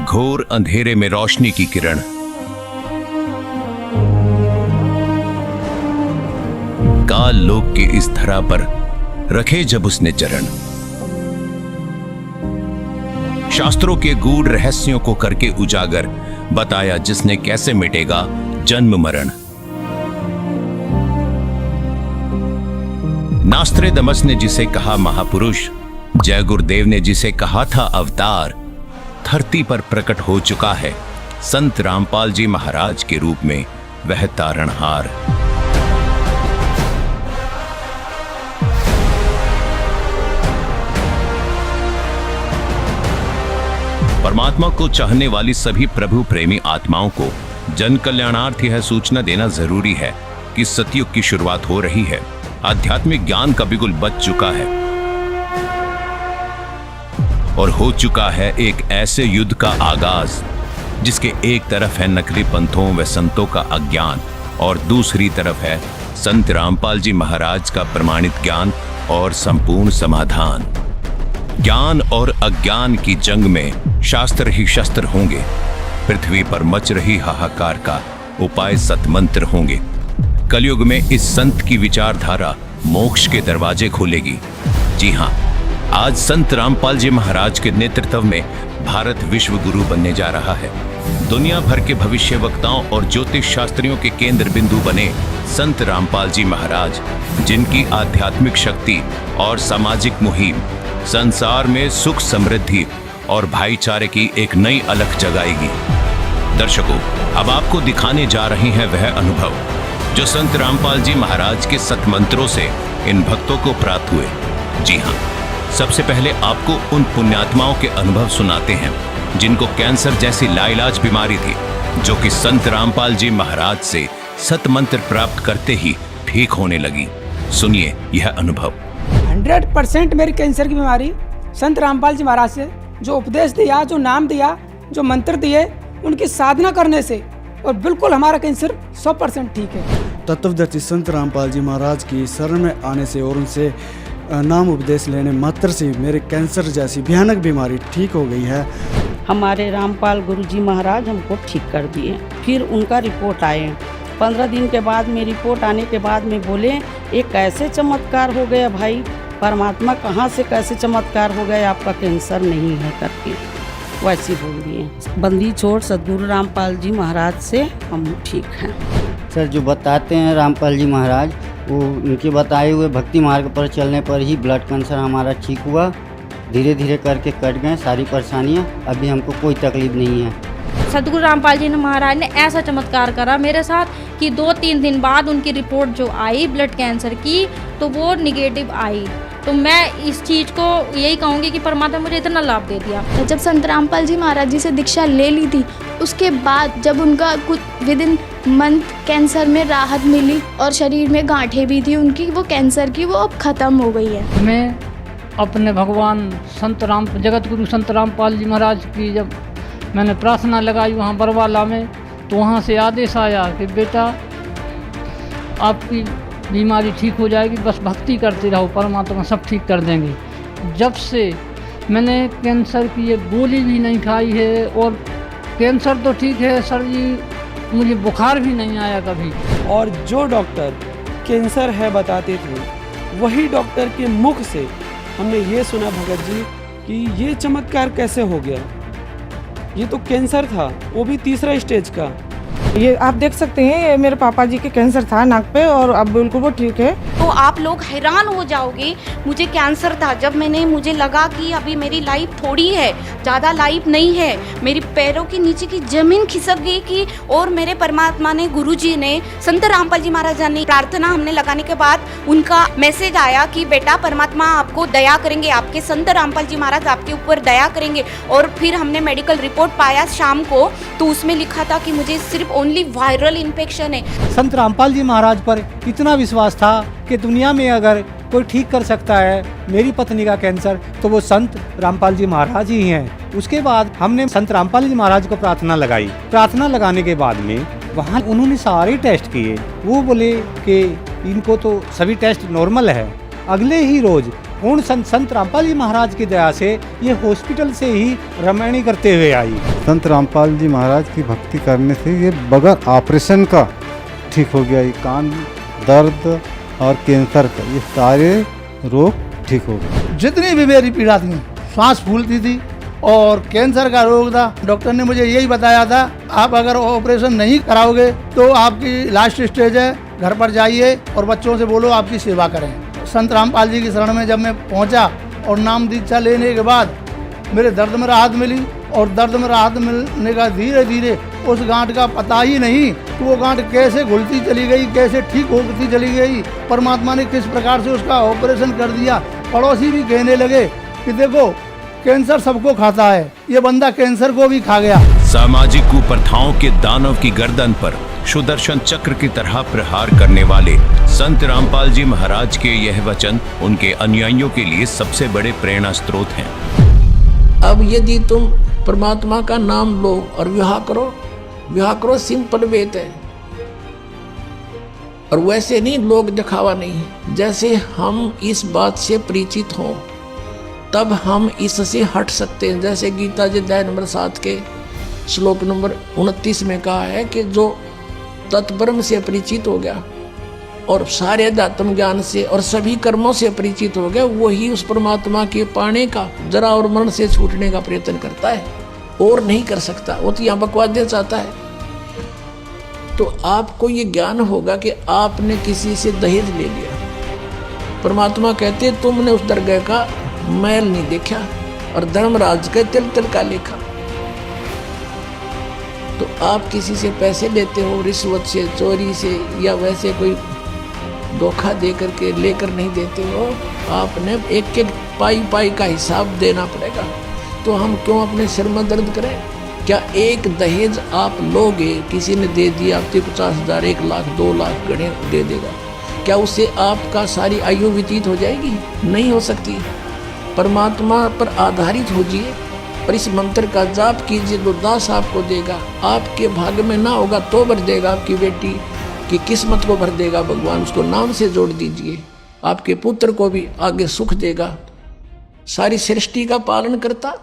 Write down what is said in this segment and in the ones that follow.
घोर अंधेरे में रोशनी की किरण। काल लोक की इस धरा पर रखे जब उसने चरण, शास्त्रों के गूढ़ रहस्यों को करके उजागर, बताया जिसने कैसे मिटेगा जन्म मरण। नास्त्रेदमस ने जिसे कहा महापुरुष, जय गुरुदेव ने जिसे कहा था अवतार, धरती पर प्रकट हो चुका है संत रामपाल जी महाराज के रूप में वह तारणहार। परमात्मा को चाहने वाली सभी प्रभु प्रेमी आत्माओं को जन कल्याणार्थ यह सूचना देना जरूरी है कि सतयुग की शुरुआत हो रही है। आध्यात्मिक ज्ञान का बिगुल बज चुका है और हो चुका है एक ऐसे युद्ध का आगाज जिसके एक तरफ है नकली पंथों व संतों का अज्ञान और दूसरी तरफ है संत रामपाल जी महाराज का प्रमाणित ज्ञान और संपूर्ण समाधान। ज्ञान और अज्ञान की जंग में शास्त्र ही शस्त्र होंगे। पृथ्वी पर मच रही हाहाकार का उपाय सतमंत्र होंगे। कलयुग में इस संत की विचारधारा मोक्ष के दरवाजे खोलेगी। जी हां, आज संत रामपाल जी महाराज के नेतृत्व में भारत विश्व गुरु बनने जा रहा है। दुनिया भर के भविष्य वक्ताओं और ज्योतिष शास्त्रियों के केंद्र बिंदु बने संत रामपाल जी महाराज, जिनकी आध्यात्मिक शक्ति और सामाजिक मुहिम संसार में सुख समृद्धि और भाईचारे की एक नई अलख जगाएगी। दर्शकों, अब आपको दिखाने जा रहे हैं वह अनुभव जो संत रामपाल जी महाराज के सतमंत्रों से इन भक्तों को प्राप्त हुए। जी हां, सबसे पहले आपको उन पुण्यात्माओं के अनुभव सुनाते हैं जिनको कैंसर जैसी लाइलाज बीमारी थी, जो कि संत रामपाल जी महाराज से सतमंत्र प्राप्त करते ही ठीक होने लगी। सुनिए यह अनुभव। 100% मेरी कैंसर की बीमारी संत रामपाल जी महाराज से जो उपदेश दिया, जो नाम दिया, जो मंत्र दिए, उनकी साधना करने से और बिल्कुल हमारा कैंसर 100% ठीक है। तत्वदर्शी संत रामपाल जी महाराज की शरण में आने से और उनसे नाम उपदेश लेने मात्र से मेरे कैंसर जैसी भयानक बीमारी ठीक हो गई है। हमारे रामपाल गुरुजी महाराज हमको ठीक कर दिए। फिर उनका रिपोर्ट आए। 15 दिन के बाद में रिपोर्ट आने के बाद में बोले ये कैसे चमत्कार हो गया भाई, परमात्मा कहाँ से कैसे चमत्कार हो गया, आपका कैंसर नहीं है करके वैसे बोल दिए। बंदी छोड़ सद्गुरु रामपाल जी महाराज से हम ठीक हैं। सर जो बताते हैं रामपाल जी महाराज, वो उनके बताए हुए भक्ति मार्ग पर चलने पर ही ब्लड कैंसर हमारा ठीक हुआ। धीरे धीरे करके कट गए सारी परेशानियाँ, अभी हमको कोई तकलीफ नहीं है। सतगुरु रामपाल जी महाराज ने ऐसा चमत्कार करा मेरे साथ कि 2-3 दिन बाद उनकी रिपोर्ट जो आई ब्लड कैंसर की, तो वो निगेटिव आई। तो मैं इस चीज़ को यही कहूँगी कि परमात्मा मुझे इतना लाभ दे दिया। जब संत रामपाल जी महाराज जी से दीक्षा ले ली थी, उसके बाद जब उनका कुछ विदिन मंथ कैंसर में राहत मिली और शरीर में गांठें भी थी उनकी, वो कैंसर की, वो अब ख़त्म हो गई है। मैं अपने भगवान संत राम जगत गुरु संत रामपाल जी महाराज की जब मैंने प्रार्थना लगाई वहाँ बरवाला में, तो वहाँ से आदेश आया कि बेटा आपकी बीमारी ठीक हो जाएगी, बस भक्ति करते रहो, परमात्मा सब ठीक कर देंगे। जब से मैंने कैंसर की ये गोली भी नहीं खाई है और कैंसर तो ठीक है सर जी, मुझे बुखार भी नहीं आया कभी। और जो डॉक्टर कैंसर है बताते थे, वही डॉक्टर के मुख से हमने ये सुना भगत जी कि ये चमत्कार कैसे हो गया। ये तो कैंसर था, वो भी 3रा स्टेज का। ये आप देख सकते हैं, ये मेरे पापा जी के कैंसर था नाक पे और अब बिल्कुल वो ठीक है। तो आप लोग हैरान हो जाओगे, मुझे कैंसर था। जब मुझे लगा कि अभी मेरी लाइफ थोड़ी है, ज़्यादा लाइफ नहीं है, मेरी पैरों के नीचे की ज़मीन खिसक गई कि, और मेरे परमात्मा ने, गुरुजी ने, संत रामपाल जी महाराज ने प्रार्थना हमने लगाने के बाद उनका मैसेज आया कि बेटा परमात्मा आपको दया करेंगे, आपके संत रामपाल जी महाराज आपके ऊपर दया करेंगे। और फिर हमने मेडिकल रिपोर्ट पाया शाम को, तो उसमें लिखा था कि मुझे सिर्फ ओनली वायरल इन्फेक्शन है। संत रामपाल जी महाराज पर इतना विश्वास था कि दुनिया में अगर कोई ठीक कर सकता है मेरी पत्नी का कैंसर, तो वो संत रामपाल जी महाराज ही हैं। उसके बाद हमने संत रामपाल जी महाराज को प्रार्थना लगाई। प्रार्थना लगाने के बाद में वहाँ उन्होंने सारे टेस्ट किए। वो बोले कि इनको तो सभी टेस्ट नॉर्मल है। अगले ही रोज पूर्ण संत रामपाल जी महाराज की दया से ये हॉस्पिटल से ही रमणी करते हुए आई। संत रामपाल जी महाराज की भक्ति करने से ये बगैर ऑपरेशन का ठीक हो गया। ये कान दर्द और कैंसर का ये सारे रोग ठीक हो गए। जितनी भी मेरी पीड़ा थी, सांस फूलती थी और कैंसर का रोग था, डॉक्टर ने मुझे यही बताया था आप अगर ऑपरेशन नहीं कराओगे तो आपकी लास्ट स्टेज है, घर पर जाइए और बच्चों से बोलो आपकी सेवा करें। संत रामपाल जी की शरण में जब मैं पहुंचा और नाम दीक्षा लेने के बाद मेरे दर्द में राहत मिली और दर्द में राहत मिलने का धीरे धीरे उस गांठ का पता ही नहीं कि वो गांठ कैसे घुलती चली गई, कैसे ठीक होती चली गई। परमात्मा ने किस प्रकार से उसका ऑपरेशन कर दिया। पड़ोसी भी कहने लगे कि देखो कैंसर सबको खाता है, ये बंदा कैंसर को भी खा गया। सामाजिक कुप्रथाओं के दानव की गर्दन पर सुदर्शन चक्र की तरह प्रहार करने वाले संत रामपाल जी महाराज के यह वचन उनके अनुयायियों के लिए सबसे बड़े प्रेरणा स्रोत हैं। अब यदि तुम परमात्मा का नाम लो और विवाह करो सिंपल वेत है। और वैसे नहीं, लोग दिखावा नहीं। जैसे हम इस बात से परिचित हों तब हम इससे हट सकते हैं। जैसे गीता जी अध्याय नंबर 7 के श्लोक नंबर 29 में कहा है कि जो तत्ब्रह्म से परिचित हो गया और सारे अध्यात्म ज्ञान से और सभी कर्मों से परिचित हो गया, वही उस परमात्मा के पाने का, जरा और मरण से छूटने का प्रयत्न करता है और नहीं कर सकता। वो तो यहाँ बकवास देना चाहता है। तो आपको ये ज्ञान होगा कि आपने किसी से दहेज ले लिया। परमात्मा कहते तुमने उस दरगाह का मैल नहीं देखा और धर्मराज के तिल तिल का लेखा। तो आप किसी से पैसे लेते हो रिश्वत से, चोरी से या वैसे कोई धोखा दे करके लेकर नहीं देते हो। आपने एक एक पाई पाई का हिसाब देना पड़ेगा। तो हम क्यों अपने सिर में दर्द करें? क्या एक दहेज आप लोगे, किसी ने दे दिया आपके 50,000, 1 लाख, 2 लाख गणे दे देगा, क्या उससे आपका सारी आयु व्यतीत हो जाएगी? नहीं हो सकती। परमात्मा पर आधारित होजिए और इस मंत्र का जाप कीजिए तो दास आपको देगा। आपके भाग्य में ना होगा तो भर देगा, आपकी बेटी की किस्मत को भर देगा भगवान। उसको नाम से जोड़ दीजिए, आपके पुत्र को भी आगे सुख देगा। सारी सृष्टि का पालन करता।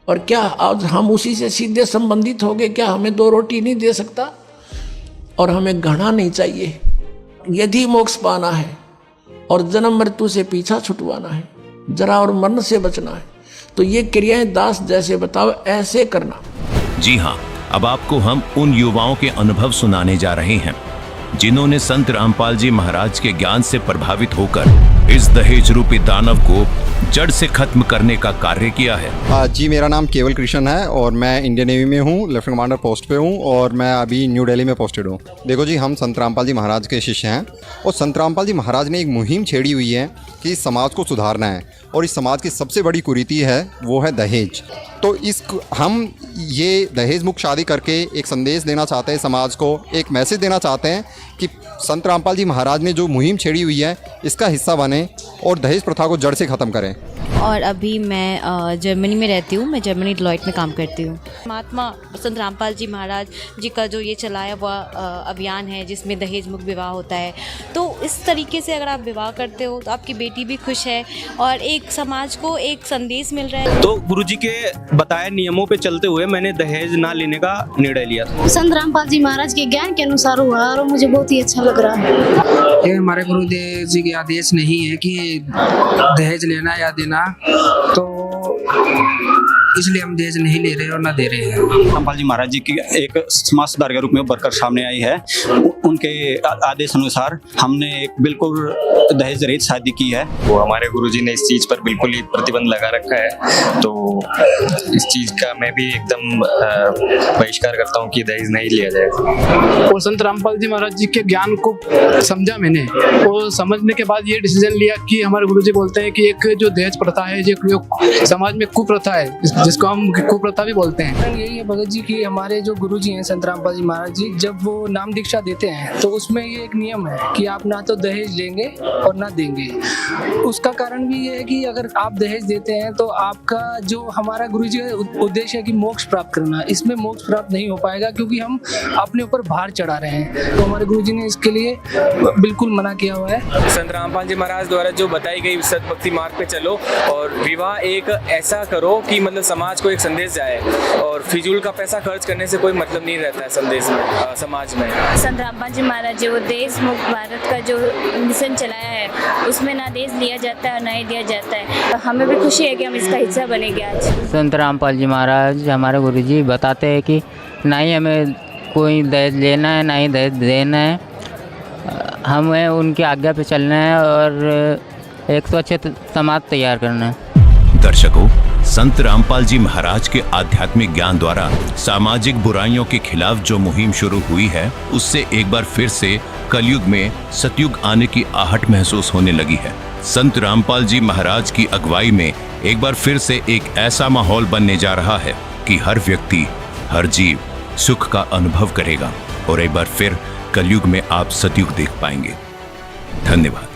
और क्या आज हम उसी से सीधे संबंधित हो गए? क्या हमें 2 रोटी नहीं दे सकता? और हमें घृणा नहीं चाहिए। यदि मोक्ष पाना है और जन्म मृत्यु से पीछा छुटवाना है, जरा और मरण से बचना है, तो ये क्रियाएं दास जैसे बताओ ऐसे करना। जी हाँ, अब आपको हम उन युवाओं के अनुभव सुनाने जा रहे हैं जिन्होंने संत रामपाल जी महाराज के ज्ञान से प्रभावित होकर इस दहेज रूपी दानव को जड़ से खत्म करने का कार्य किया है। जी, मेरा नाम केवल कृष्ण है और मैं इंडियन नेवी में हूँ, लेफ्टिनेंट कमांडर पोस्ट पे हूँ और मैं अभी न्यू दिल्ली में पोस्टेड हूँ। देखो जी, हम संत रामपाल जी महाराज के शिष्य हैं और संत रामपाल जी महाराज ने एक मुहिम छेड़ी हुई है कि इस समाज को सुधारना है और इस समाज की सबसे बड़ी कुरीति है वो है दहेज। तो हम ये दहेज मुक्त शादी करके एक संदेश देना चाहते हैं समाज को, एक मैसेज देना चाहते हैं कि संत रामपाल जी महाराज ने जो मुहिम छेड़ी हुई है इसका हिस्सा बने और दहेज प्रथा को जड़ से ख़त्म करें। और अभी मैं जर्मनी में रहती हूँ। मैं जर्मनी डिलॉयट में काम करती हूँ। महात्मा संत रामपाल जी महाराज जी का जो ये चलाया हुआ अभियान है जिसमें दहेज मुक्त विवाह होता है, तो इस तरीके से अगर आप विवाह करते हो तो आपकी बेटी भी खुश है और एक समाज को एक संदेश मिल रहा है। तो गुरुजी के बताए नियमों पे चलते हुए मैंने दहेज ना लेने का निर्णय लिया। संत रामपाल जी महाराज के ज्ञान के अनुसार हुआ और मुझे बहुत ही अच्छा लग रहा है। ये हमारे गुरुदेव जी के आदेश नहीं है कि दहेज लेना या देना, तो इसलिए हम दहेज नहीं ले रहे और ना दे रहे हैं। रामपाल जी महाराज जी की एक समाज सुधार के रूप में उभर कर सामने आई है। उनके आदेश अनुसार हमने एक बिल्कुल दहेज रहित शादी की है। वो हमारे गुरुजी ने इस चीज पर बिल्कुल ही प्रतिबंध लगा रखा है, तो इस चीज का मैं भी एकदम बहिष्कार करता हूँ कि दहेज नहीं लिया जाए। और संत रामपाल जी महाराज जी के ज्ञान को समझा मैंने, और समझने के बाद ये डिसीजन लिया कि हमारे गुरुजी बोलते हैं कि एक जो दहेज प्रथा है, जो समाज में कुप्रथा है, जिसको हम कुप्रथा भी बोलते हैं। यही है भगत जी कि हमारे जो गुरु जी हैं संत रामपाल जी महाराज जी, जब वो नाम दीक्षा देते हैं तो उसमें ये एक नियम है कि आप ना तो दहेज लेंगे और ना देंगे। उसका कारण भी ये है कि अगर आप दहेज देते हैं तो आपका जो हमारा गुरु जी का उद्देश्य है कि मोक्ष प्राप्त करना, इसमें मोक्ष प्राप्त नहीं हो पाएगा क्योंकि हम अपने ऊपर भार चढ़ा रहे हैं। तो हमारे गुरु जी ने इसके लिए बिल्कुल मना किया हुआ है। संत रामपाल जी महाराज द्वारा जो बताई गई सतभक्ति मार्ग पे चलो और विवाह एक ऐसा करो कि मतलब समाज को एक संदेश जाए, और फिजूल का पैसा खर्च करने से कोई मतलब नहीं रहता है संदेश में, समाज में। संत रामपाल जी महाराज जी वो देश मुक्त भारत का जो मिशन चलाया है उसमें ना देश लिया जाता है और ना ही दिया जाता है। तो हमें भी खुशी है कि हम इसका हिस्सा बनेंगे आज। संत रामपाल जी महाराज हमारे गुरुजी बताते हैं कि ना ही हमें कोई दहेज लेना है ना ही दहेज देना है, हमें उनकी आज्ञा पे चलना है और एक स्वच्छ समाज तैयार करना है। दर्शकों, संत रामपाल जी महाराज के आध्यात्मिक ज्ञान द्वारा सामाजिक बुराइयों के खिलाफ जो मुहिम शुरू हुई है, उससे एक बार फिर से कलयुग में सतयुग आने की आहट महसूस होने लगी है। संत रामपाल जी महाराज की अगुवाई में एक बार फिर से एक ऐसा माहौल बनने जा रहा है कि हर व्यक्ति, हर जीव सुख का अनुभव करेगा और एक बार फिर कलयुग में आप सतयुग देख पाएंगे। धन्यवाद।